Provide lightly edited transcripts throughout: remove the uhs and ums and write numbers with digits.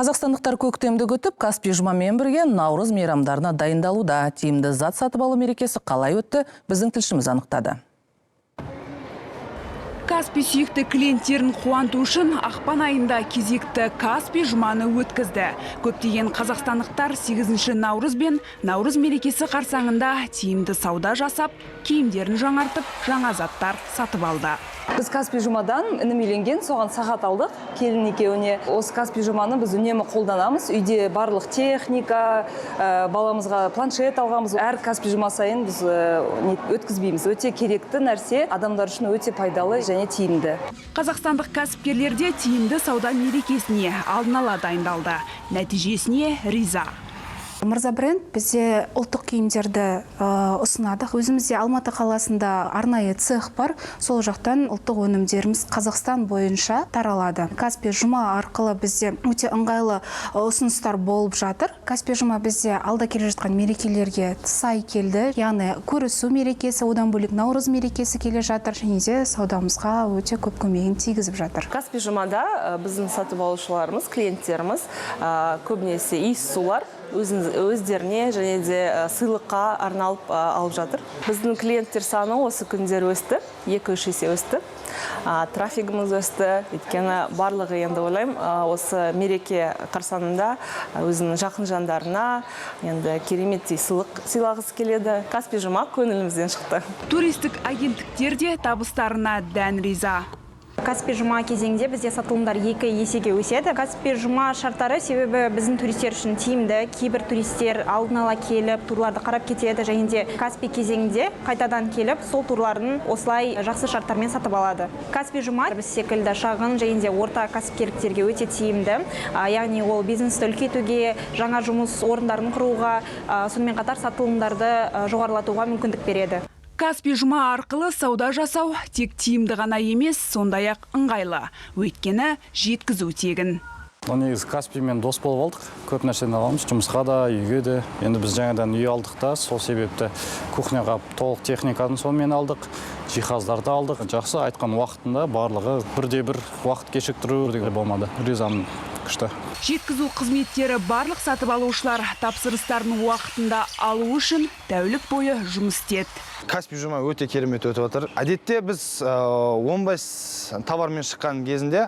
Қазақстандықтар көктемді күтіп, Каспий жұмамен бірге Наурыз мейрамдарына дайындалуда. Тиімді зат сатып алу мерекесі қалай өтті, біздің тілшіміз анықтады. Каспий сүйікті клиенттерін қуанту үшін ақпан айында кезекті Каспий жұманы өткізді. Көптеген қазақстандықтар 8 Наурыз бен Наурыз мерекесі қарсаңында тиімді сауда жасап, киімдерін жаңартып, жаңа заттар сатып алды. Біз Каспий жұмадан інімеленген соған сағат алдық келін екеуіне. Осы Каспий жұманы біз үнемі қолданамыз. Үйде барлық техника, баламызға планшет алғанбыз. Әр Каспий жұма сайын біз өткізбейміз. Өте керекті нәрсе, адамдар үшін өте пайдалы және тиімді. Қазақстандық кәсіпкерлерде тиімді сауда мерекесіне алдын ала дайындалды. Нәтижесіне риза. Мырза бренд бізде ұлттық киімдерді ұсынадық. Өзімізде Алматы қаласында арнайы цех бар. Сол жақтан ұлттық өнімдеріміз Қазақстан бойынша таралады. Каспий жұма арқылы бізде өте ыңғайлы ұсыныстар болып жатыр. Каспий жұма бізде алда келе жатқан мерекелерге сай келді. Яғни көрісу мерекесі, одан бөлек Наурыз мерекесі келе жатыр. Және де саудамызға өте көп көмегін тигізіп жатыр. Каспий жұмада біздің сатып алушыларымыз, клиенттеріміз көбінесе иіссулар өздеріне және де сыйлыққа арналып алып жатыр. Біздің клиенттер саны осы күндер өсті, 2-3 есе өсті. Трафигіміз өсті, өйткені барлығы енді ойлаймын, осы мереке қарсаңында өзінің жақын жандарына енді кереметтей сыйлық сыйлағысы келеді. Каспий жұма көңілімізден шықты. Туристік агенттіктер де табыстарына дән риза. Каспий жұма кезеңде бізде сатылымдар 2 есеге өседі. Каспий жұма шарттары себебі біздің туристер үшін тиімді. Кейбір туристер алдын ала келіп, турларды қарап кетеді. Және де Каспий кезеңде қайтадан келіп, сол турларын осылай жақсы шарттармен сатып алады. Каспий жұма біз секілді шағын және де орта кәсіпкерліктерге өте тиімді. Яғни ол бизнесті үлкейтуге, жаңа жұмыс орындарын құруға, сонымен қатар сатылымдарды жоғарылатуға мүмкіндік береді. Каспий жұма арқылы сауда жасау тек тиімді ғана емес, сондай-ақ ыңғайлы. Өйткені жеткізу тегін. Негізі Каспиймен дос болып алдық. Көп нәрсені аламыз, жұмысқа да, үйге де. Енді біз жаңадан үй алдық та, сол себепті кухняға толық техникадан сонымен алдық, жиһаздарды алдық. Жақсы айтқан уақытында барлығы бірде-бір уақыт кешіктіру болмады. Ризамын, күшті. Жеткізу қызметтері барлық сатып алушылар тапсырыстарын уақытында алу үшін тәулік бойы жұмыс істеді. Каспий жұма өте керемет өтіп отыр. Әдетте біз 15 товармен шыққан кезінде,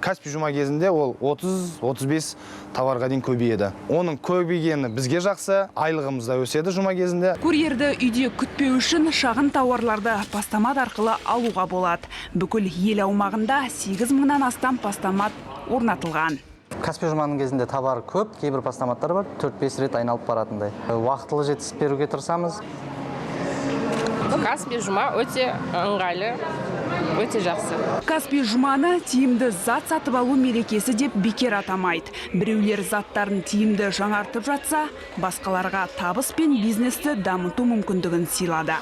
Каспий жұма кезінде ол 30-35 товарға дейін көбейеді. Оның көбейгені бізге жақсы, айлығымыз да өседі жұма кезінде. Курьерді үйде күтпеу үшін шағын тауарларды постамат арқылы алуға болады. Бүкіл ел аумағында 8.000-нан астам постамат орнатылған. Каспий жұманың кезінде товар көп, кейбір постаматтар бар, 4-5 рет айналып баратындай. Уақытылы жеткізіп беруге тырысамыз. Каспий жұма өте ыңғайлы, өте жақсы. Каспий жұманы тиімді зат сатып алу мерекесі деп бекер атамайды. Біреулер заттарын тиімді жаңартып жатса, басқаларға табыс пен бизнесті дамыту мүмкіндігін сыйлады.